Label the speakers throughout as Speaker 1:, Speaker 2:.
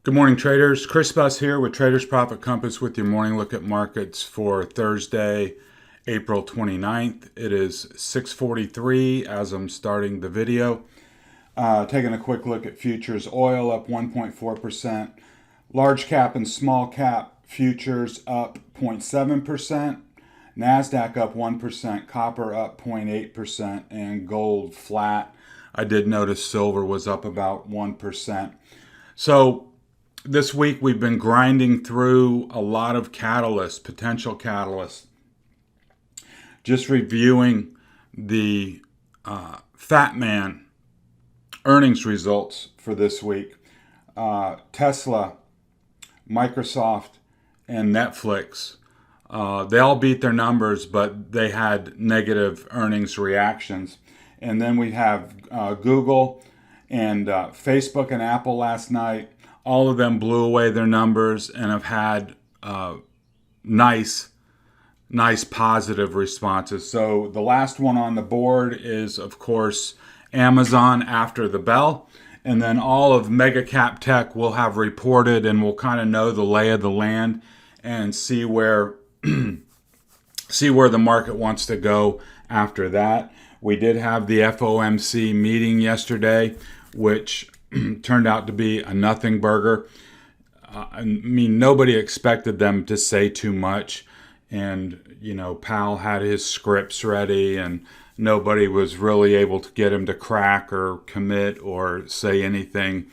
Speaker 1: Good morning, traders. Chris Buss here with Traders Profit Compass with your morning look at markets for Thursday, April 29th. It is 6:43 as I'm starting the video. Taking a quick look at futures. Oil up 1.4%. Large cap and small cap futures up 0.7%. NASDAQ up 1%. Copper up 0.8%. And gold flat. I did notice silver was up about 1%. So this week we've been grinding through a lot of catalysts, potential catalysts. Just reviewing the FATMAAN earnings results for this week. Tesla, Microsoft, and Netflix. They all beat their numbers, but they had negative earnings reactions. And then we have Google and Facebook and Apple last night. All of them blew away their numbers and have had nice positive responses. So the last one on the board is, of course, Amazon after the bell. And then all of mega cap tech will have reported, and we'll kind of know the lay of the land and see where the market wants to go after that. We did have the FOMC meeting yesterday, which turned out to be a nothing burger. I mean, nobody expected them to say too much. And, Powell had his scripts ready, and nobody was really able to get him to crack or commit or say anything,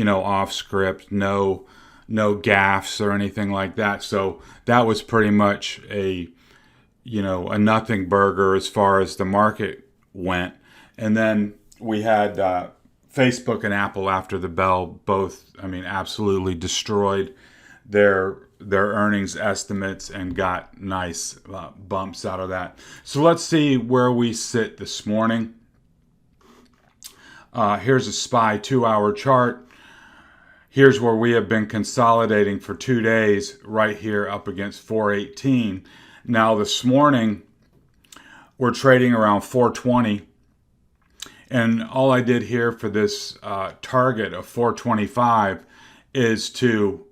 Speaker 1: off script, no gaffes or anything like that. So that was pretty much a nothing burger as far as the market went. And then we had Facebook and Apple after the bell, both, absolutely destroyed their earnings estimates and got nice bumps out of that. So let's see where we sit this morning. Here's a SPY 2-hour chart. Here's where we have been consolidating for 2 days, right here up against 418. Now this morning, we're trading around 420. And all I did here for this target of 425 is to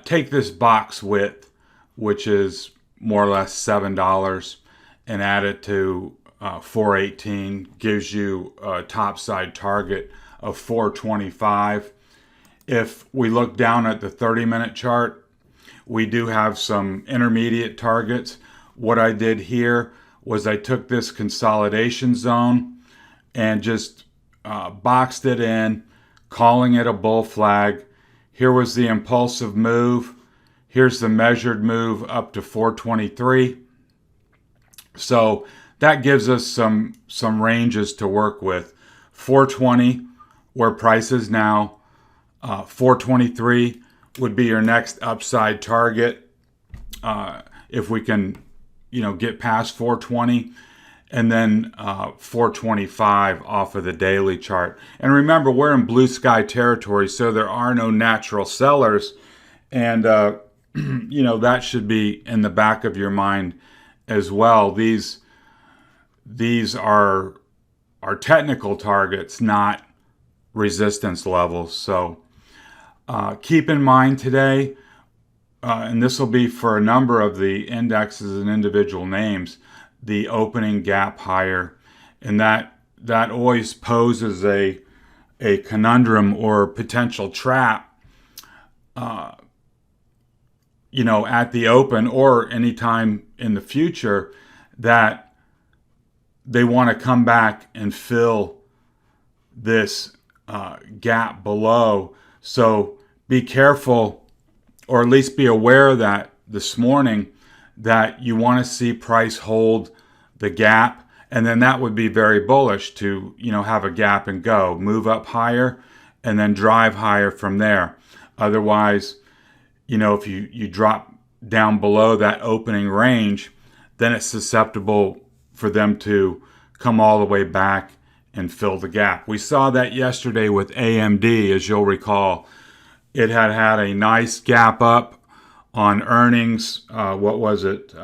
Speaker 1: take this box width, which is more or less $7, and add it to 418, gives you a topside target of 425. If we look down at the 30-minute chart, we do have some intermediate targets. What I did here was I took this consolidation zone and just boxed it in, calling it a bull flag. Here was the impulsive move. Here's the measured move up to 423. So that gives us some ranges to work with. 420, where price is now. 423 would be your next upside target. If we can get past 420, and then 425 off of the daily chart. And remember, we're in blue sky territory, so there are no natural sellers. And, that should be in the back of your mind as well. These are technical targets, not resistance levels. So keep in mind today, and this will be for a number of the indexes and individual names, the opening gap higher. And that always poses a conundrum or potential trap, at the open or anytime in the future, that they want to come back and fill this gap below. So be careful, or at least be aware that this morning, that you want to see price hold the gap, and then that would be very bullish to have a gap and go, move up higher, and then drive higher from there. Otherwise, if you drop down below that opening range, then it's susceptible for them to come all the way back and fill the gap. We saw that yesterday with AMD, as you'll recall. It had a nice gap up on earnings. What was it?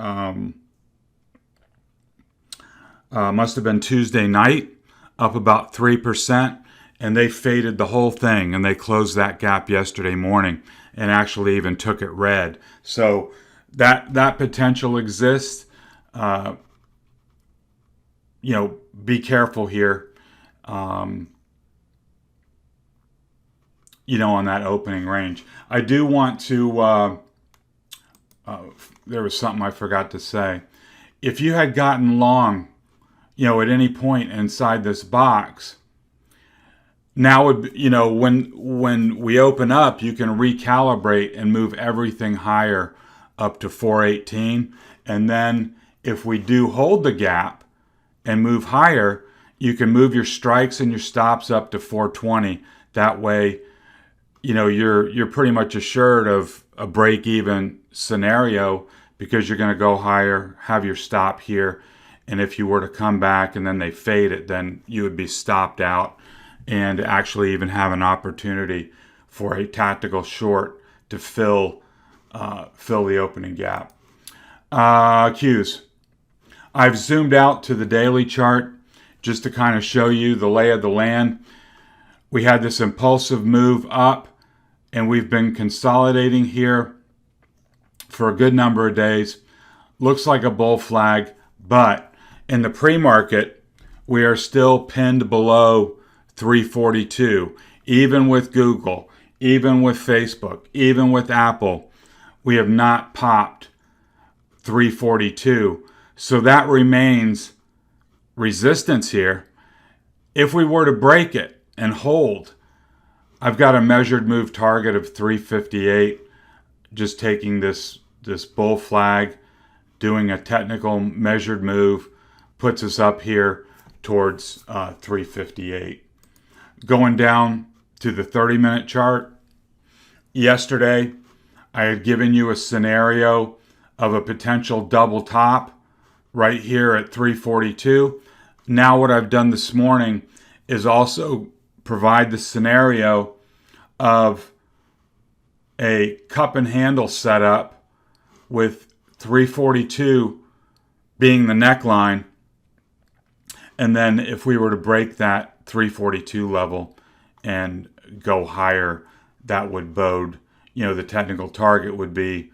Speaker 1: Must have been Tuesday night, up about 3%. and they faded the whole thing, and they closed that gap yesterday morning and actually even took it red. So that potential exists. Be careful here. On that opening range. I do want to, there was something I forgot to say. If you had gotten long, at any point inside this box, now would, when we open up, you can recalibrate and move everything higher up to 418. And then if we do hold the gap and move higher, you can move your strikes and your stops up to 420. That way, you're pretty much assured of a break-even scenario because you're going to go higher, have your stop here, and if you were to come back and then they fade it, then you would be stopped out and actually even have an opportunity for a tactical short to fill the opening gap. Qs. I've zoomed out to the daily chart just to kind of show you the lay of the land. We had this impulsive move up, and we've been consolidating here for a good number of days. Looks like a bull flag, but in the pre-market, we are still pinned below 342. Even with Google, even with Facebook, even with Apple, we have not popped 342. So that remains resistance here. If we were to break it and hold, I've got a measured move target of 358, just taking this bull flag, doing a technical measured move, puts us up here towards 358. Going down to the 30-minute chart, yesterday I had given you a scenario of a potential double top right here at 342. Now what I've done this morning is also provide the scenario of a cup and handle setup with 342 being the neckline, and then if we were to break that 342 level and go higher, that would bode, the technical target would be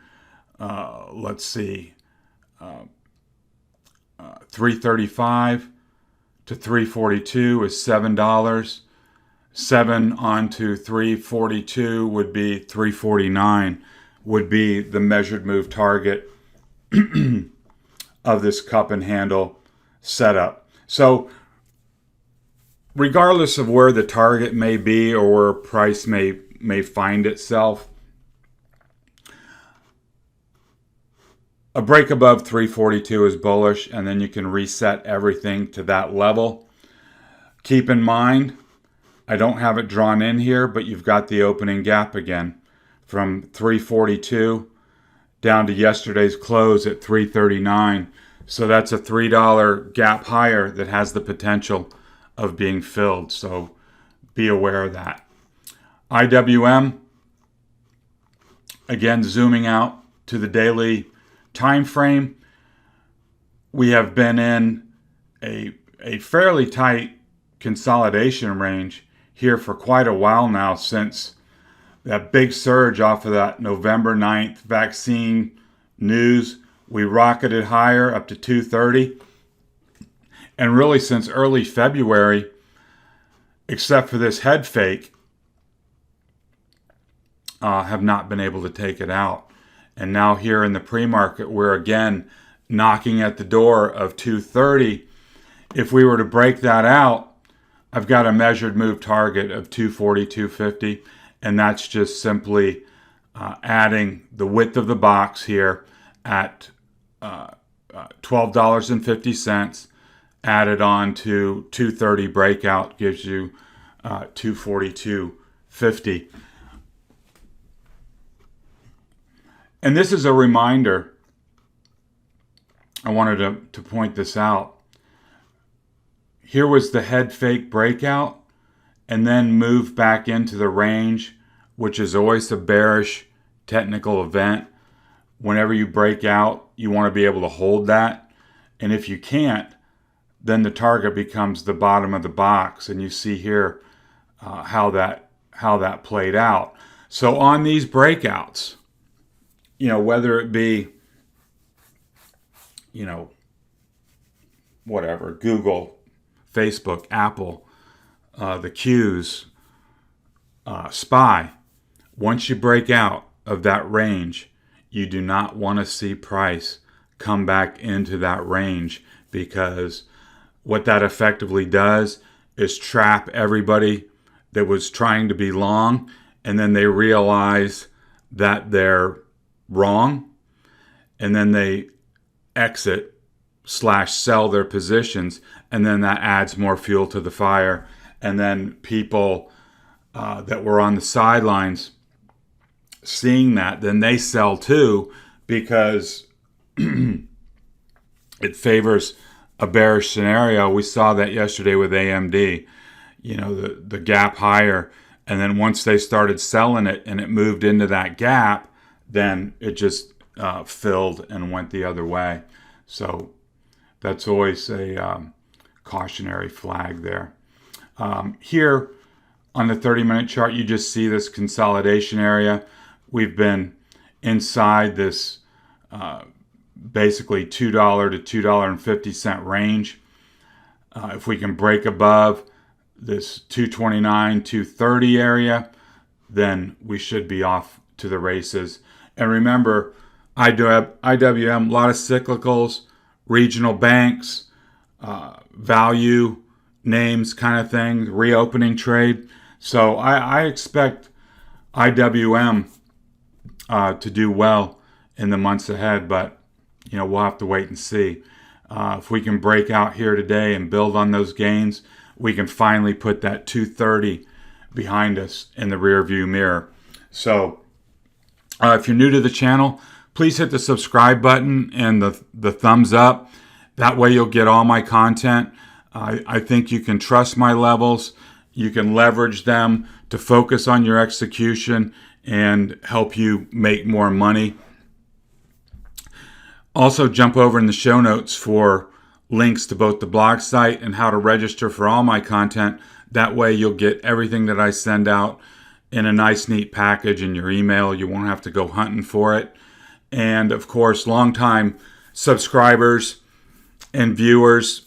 Speaker 1: 335 to 342 is $7. 7 onto 342 would be 349, would be the measured move target of this cup and handle setup. So regardless of where the target may be or where price may find itself, a break above 342 is bullish, and then you can reset everything to that level. Keep in mind, I don't have it drawn in here, but you've got the opening gap again from 342 down to yesterday's close at 339. So that's a $3 gap higher that has the potential of being filled. So be aware of that. IWM, again, zooming out to the daily time frame, we have been in a fairly tight consolidation range here for quite a while now, since that big surge off of that November 9th vaccine news. We rocketed higher up to 230, and really since early February, except for this head fake, have not been able to take it out. And now here in the pre-market, we're again knocking at the door of 230. If we were to break that out, I've got a measured move target of 240, 250, and that's just simply adding the width of the box here at $12.50 added on to 230 breakout gives you 242.50. And this is a reminder. I wanted to point this out. Here was the head fake breakout, and then move back into the range, which is always a bearish technical event. Whenever you break out, you want to be able to hold that. And if you can't, then the target becomes the bottom of the box. And you see here, how that played out. So on these breakouts, whether it be, whatever, Google, Facebook, Apple, the Qs, SPY, once you break out of that range, you do not want to see price come back into that range, because what that effectively does is trap everybody that was trying to be long, and then they realize that they're wrong, and then they exit / sell their positions, and then that adds more fuel to the fire. And then people that were on the sidelines seeing that, then they sell too, because it favors a bearish scenario. We saw that yesterday with AMD, the gap higher, and then once they started selling it and it moved into that gap, then it just filled and went the other way. So that's always a cautionary flag there. Here on the 30-minute chart, you just see this consolidation area. We've been inside this basically $2 to $2.50 range. If we can break above this 229, 230 area, then we should be off to the races. And remember, IWM, a lot of cyclicals, regional banks, value names kind of thing, reopening trade. So I expect IWM to do well in the months ahead, but we'll have to wait and see. If we can break out here today and build on those gains, we can finally put that 230 behind us in the rear view mirror. So if you're new to the channel, please hit the subscribe button and the thumbs up. That way you'll get all my content. I think you can trust my levels. You can leverage them to focus on your execution and help you make more money. Also, jump over in the show notes for links to both the blog site and how to register for all my content. That way you'll get everything that I send out in a nice, neat package in your email. You won't have to go hunting for it. And of course, longtime subscribers and viewers,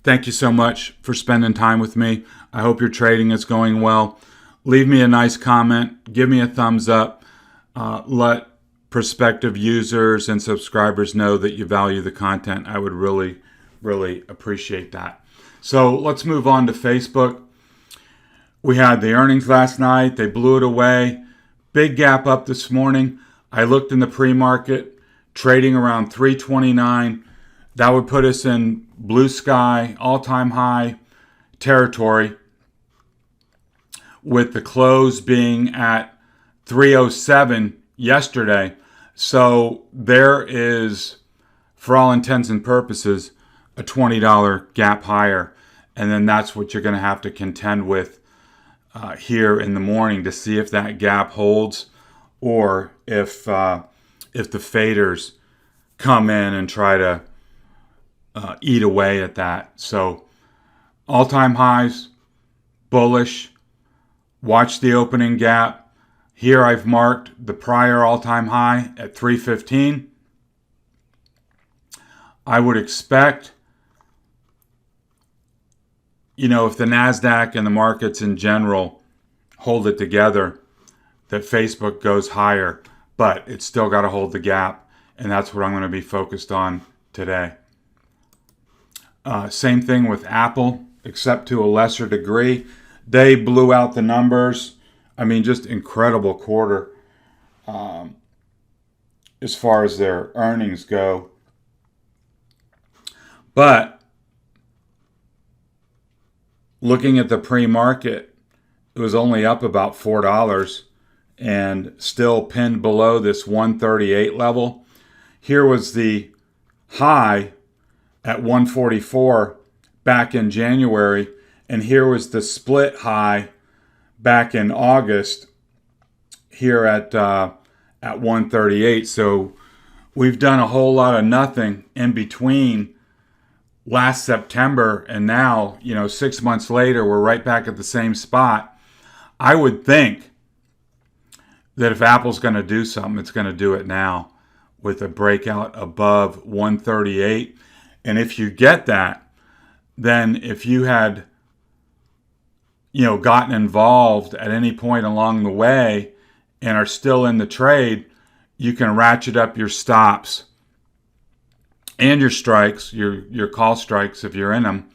Speaker 1: thank you so much for spending time with me. I hope your trading is going well. Leave me a nice comment. Give me a thumbs up. Let prospective users and subscribers know that you value the content. I would really, really appreciate that. So let's move on to Facebook. We had the earnings last night. They blew it away. Big gap up this morning. I looked in the pre-market, trading around 329. That would put us in blue sky, all-time high territory, with the close being at 307 yesterday. So there is, for all intents and purposes, a $20 gap higher. And then that's what you're going to have to contend with here in the morning to see if that gap holds, or if the faders come in and try to eat away at that. So all-time highs, bullish. Watch the opening gap. Here I've marked the prior all-time high at 315. I would expect, if the NASDAQ and the markets in general hold it together, that Facebook goes higher, but it's still got to hold the gap, and that's what I'm going to be focused on today. Same thing with Apple, except to a lesser degree. They blew out the numbers. I mean, just incredible quarter as far as their earnings go. But looking at the pre-market, it was only up about $4 and still pinned below this 138 level. Here was the high at 144 back in January, and here was the split high back in August here at 138. So we've done a whole lot of nothing in between last September, and now, 6 months later, we're right back at the same spot. I would think that if Apple's going to do something, it's going to do it now with a breakout above 138. And if you get that, then if you had, gotten involved at any point along the way and are still in the trade, you can ratchet up your stops and your strikes, your call strikes if you're in them,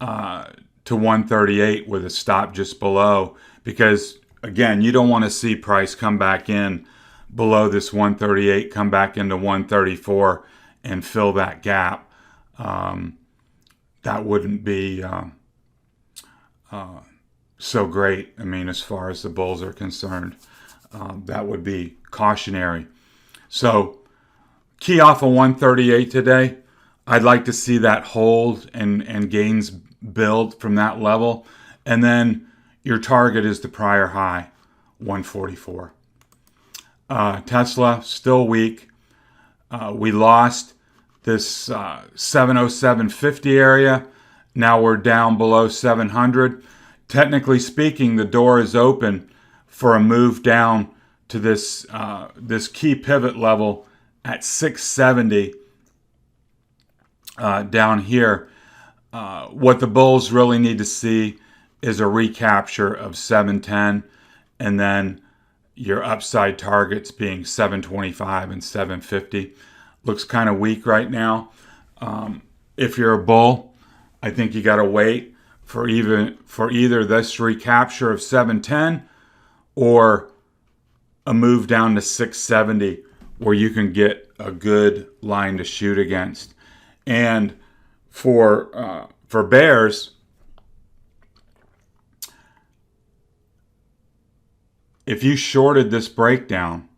Speaker 1: to 138 with a stop just below. Because, again, you don't want to see price come back in below this 138, come back into 134 and fill that gap. That wouldn't be so great. I mean, as far as the bulls are concerned, that would be cautionary. So key off of 138 today. I'd like to see that hold and gains build from that level. And then your target is the prior high, 144. Tesla, still weak. We lost this 707.50 area. Now we're down below 700. Technically speaking, the door is open for a move down to this key pivot level at 670 down here. What the bulls really need to see is a recapture of 710, and then your upside targets being 725 and 750. Looks kind of weak right now. If you're a bull, I think you got to wait for either this recapture of 710 or a move down to 670 where you can get a good line to shoot against. And for bears, if you shorted this breakdown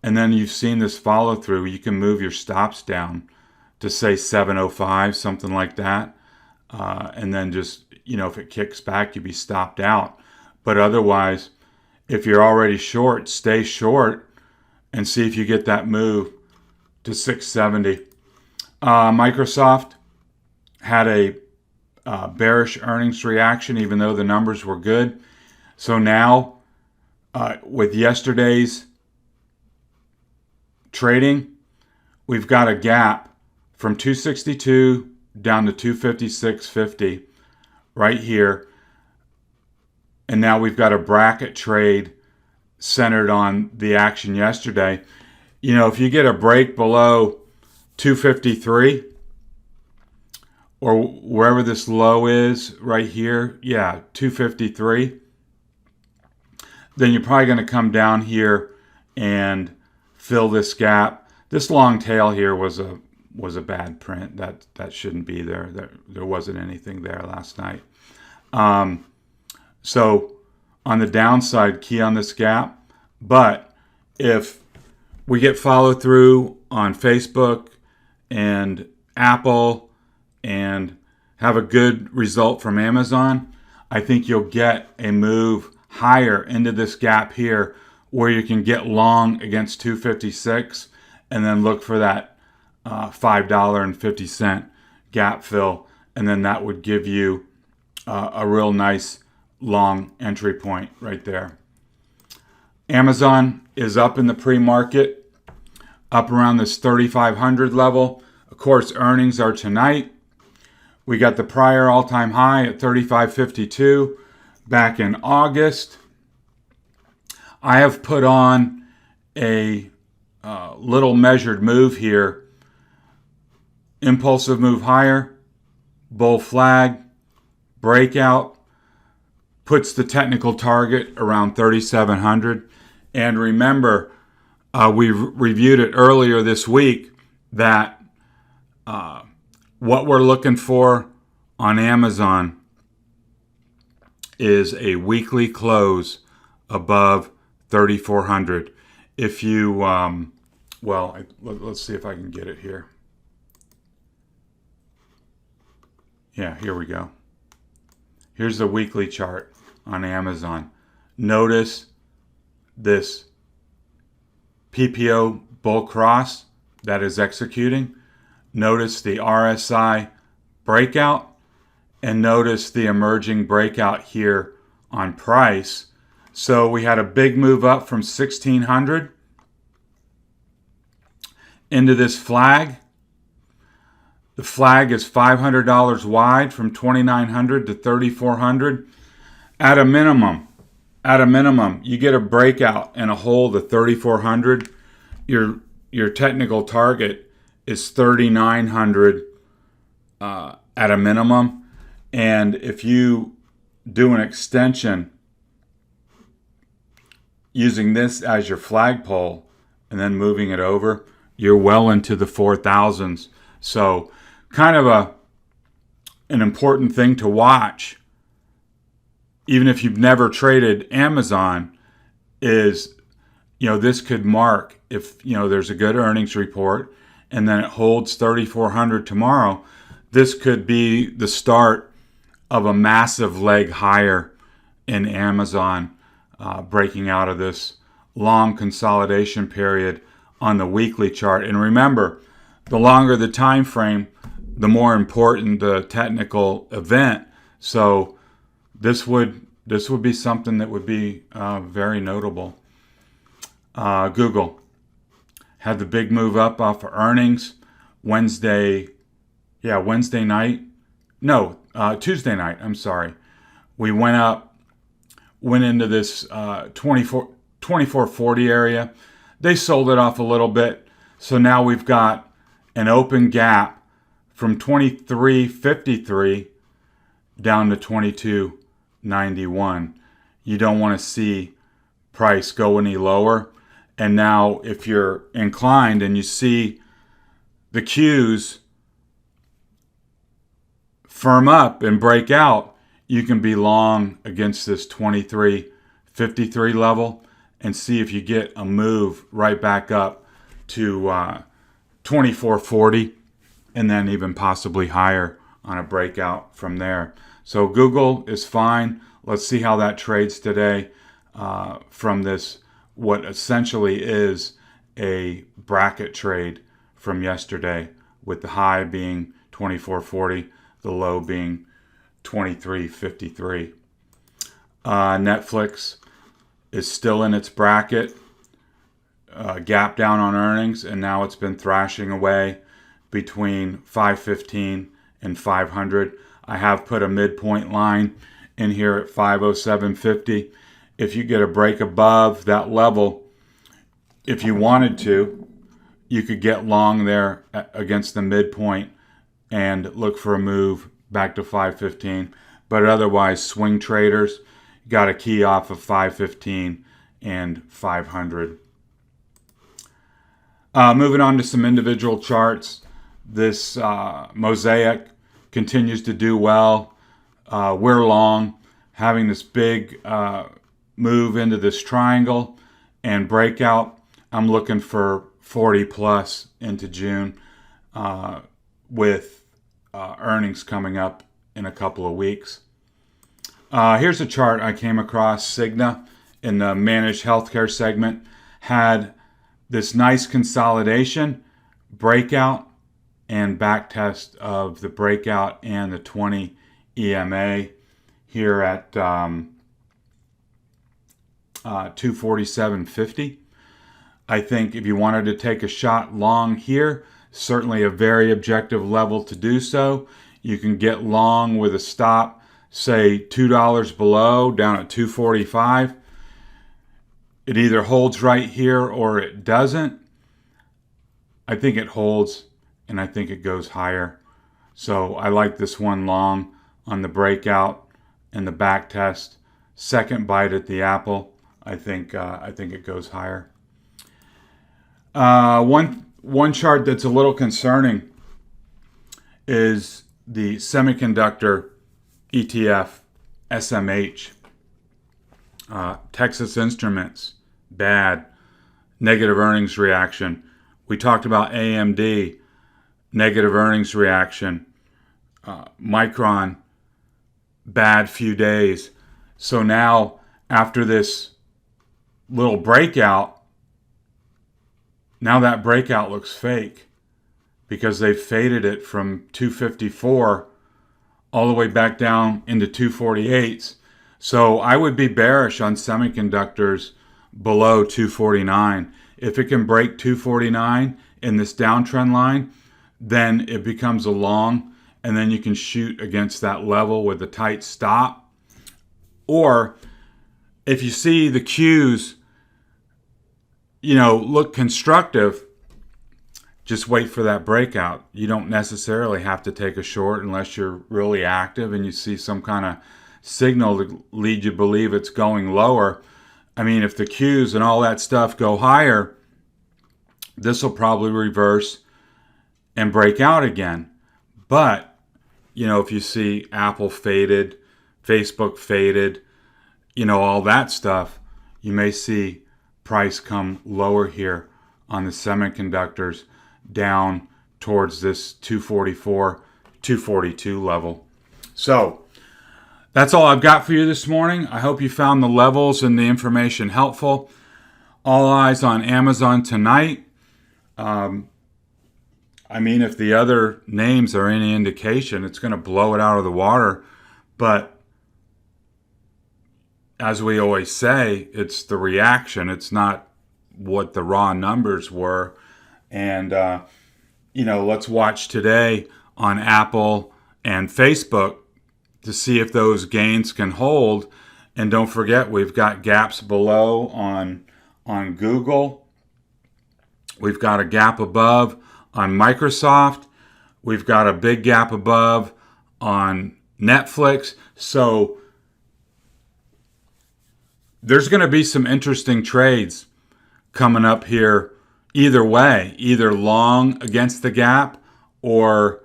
Speaker 1: and then you've seen this follow through, you can move your stops down to say 705, something like that. And then just, if it kicks back, you'd be stopped out. But otherwise, if you're already short, stay short and see if you get that move to 670. Microsoft had a bearish earnings reaction, even though the numbers were good. So now, with yesterday's trading, we've got a gap from 262 down to 256.50 right here. And now we've got a bracket trade centered on the action yesterday. If you get a break below 253 or wherever this low is right here, 253, then you're probably going to come down here and fill this gap. This long tail here was a bad print. That shouldn't be there. There wasn't anything there last night. So on the downside, key on this gap. But if we get follow through on Facebook and Apple and have a good result from Amazon, I think you'll get a move higher into this gap here where you can get long against 256 and then look for that $5.50 gap fill, and then that would give you a real nice long entry point right there. Amazon is up in the pre-market, up around this 3,500 level. Of course, earnings are tonight. We got the prior all-time high at 35.52 back in August. I have put on a little measured move here. Impulsive move higher, bull flag, breakout, puts the technical target around 3,700. And remember, we reviewed it earlier this week that what we're looking for on Amazon is a weekly close above 3,400. If you, let's see if I can get it here. Yeah, here we go. Here's the weekly chart on Amazon. Notice this PPO bull cross that is executing. Notice the RSI breakout, and notice the emerging breakout here on price. So we had a big move up from 1600 into this flag. The flag is $500 wide from 2900 to 3400. At a minimum, you get a breakout and a hold of 3400. Your technical target is 3900 at a minimum. And if you do an extension using this as your flagpole and then moving it over, you're well into the 4,000s. So kind of an important thing to watch, even if you've never traded Amazon, is, this could mark, if, there's a good earnings report and then it holds 3,400 tomorrow, this could be the start of a massive leg higher in Amazon, breaking out of this long consolidation period on the weekly chart. And remember, the longer the time frame, the more important the technical event. So this would be something that would be very notable. Google had the big move up off of earnings Tuesday night. I'm sorry. We went into this 2440 area. They sold it off a little bit. So now we've got an open gap from 2353 down to 2291. You don't want to see price go any lower. And now if you're inclined and you see the Qs firm up and break out, you can be long against this 2353 level and see if you get a move right back up to 2440 and then even possibly higher on a breakout from there. So Google is fine. Let's see how that trades today from this, what essentially is a bracket trade from yesterday, with the high being 2440, the low being 2353. Netflix is still in its bracket, gap down on earnings, and now it's been thrashing away between 515 and 500. I have put a midpoint line in here at 507.50. If you get a break above that level, if you wanted to, you could get long there against the midpoint and look for a move back to 515. But otherwise, swing traders got a key off of 515 and 500. Moving on to some individual charts. This Mosaic continues to do well. We're long, having this big move into this triangle and breakout. I'm looking for 40 plus into June with earnings coming up in a couple of weeks. Here's a chart I came across. Cigna in the managed healthcare segment had this nice consolidation, breakout, and back test of the breakout and the 20 EMA here at 247.50. I think if you wanted to take a shot long here, certainly a very objective level to do so. You can get long with a stop, say $2 below, down at 245. It either holds right here or it doesn't. I think it holds, and I think it goes higher. So I like this one long on the breakout and the back test. Second bite at the apple. I think it goes higher. One chart that's a little concerning is the semiconductor ETF SMH. Texas Instruments, bad. Negative earnings reaction. We talked about AMD, negative earnings reaction. Micron, bad few days. So now, after this little breakout, now that breakout looks fake because they've faded it from 254 all the way back down into 248s. So I would be bearish on semiconductors below 249. If it can break 249 in this downtrend line, then it becomes a long, and then you can shoot against that level with a tight stop. Or if you see the Qs, look constructive, just wait for that breakout. You don't necessarily have to take a short unless you're really active and you see some kind of signal to lead you to believe it's going lower. I mean, if the Qs and all that stuff go higher, this will probably reverse and break out again. But, if you see Apple faded, Facebook faded, all that stuff, you may see price come lower here on the semiconductors down towards this 244, 242 level. So that's all I've got for you this morning. I hope you found the levels and the information helpful. All eyes on Amazon tonight. If the other names are any indication, it's going to blow it out of the water. But as we always say, it's the reaction. It's not what the raw numbers were. And, let's watch today on Apple and Facebook to see if those gains can hold. And don't forget, we've got gaps below on Google. We've got a gap above on Microsoft. We've got a big gap above on Netflix. So there's going to be some interesting trades coming up here either way, either long against the gap or,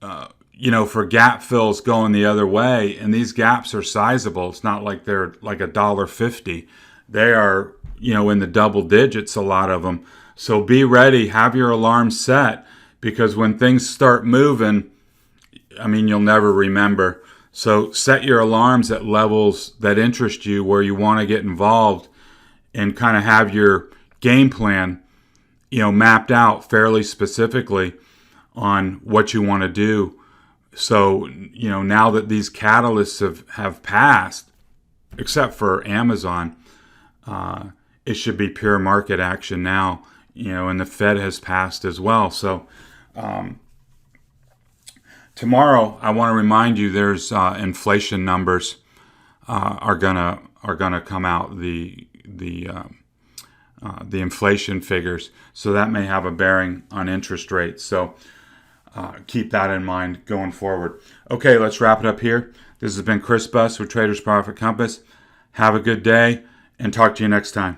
Speaker 1: for gap fills going the other way. And these gaps are sizable. It's not like they're like $1.50. They are, in the double digits, a lot of them. So be ready, have your alarm set, because when things start moving, you'll never remember. So set your alarms at levels that interest you, where you want to get involved, and kind of have your game plan, mapped out fairly specifically on what you want to do. So, now that these catalysts have passed, except for Amazon, it should be pure market action now, and the Fed has passed as well. So tomorrow, I want to remind you, there's inflation numbers are gonna come out, the inflation figures. So that may have a bearing on interest rates. So keep that in mind going forward. Okay, let's wrap it up here. This has been Chris Buss with Traders Profit Compass. Have a good day, and talk to you next time.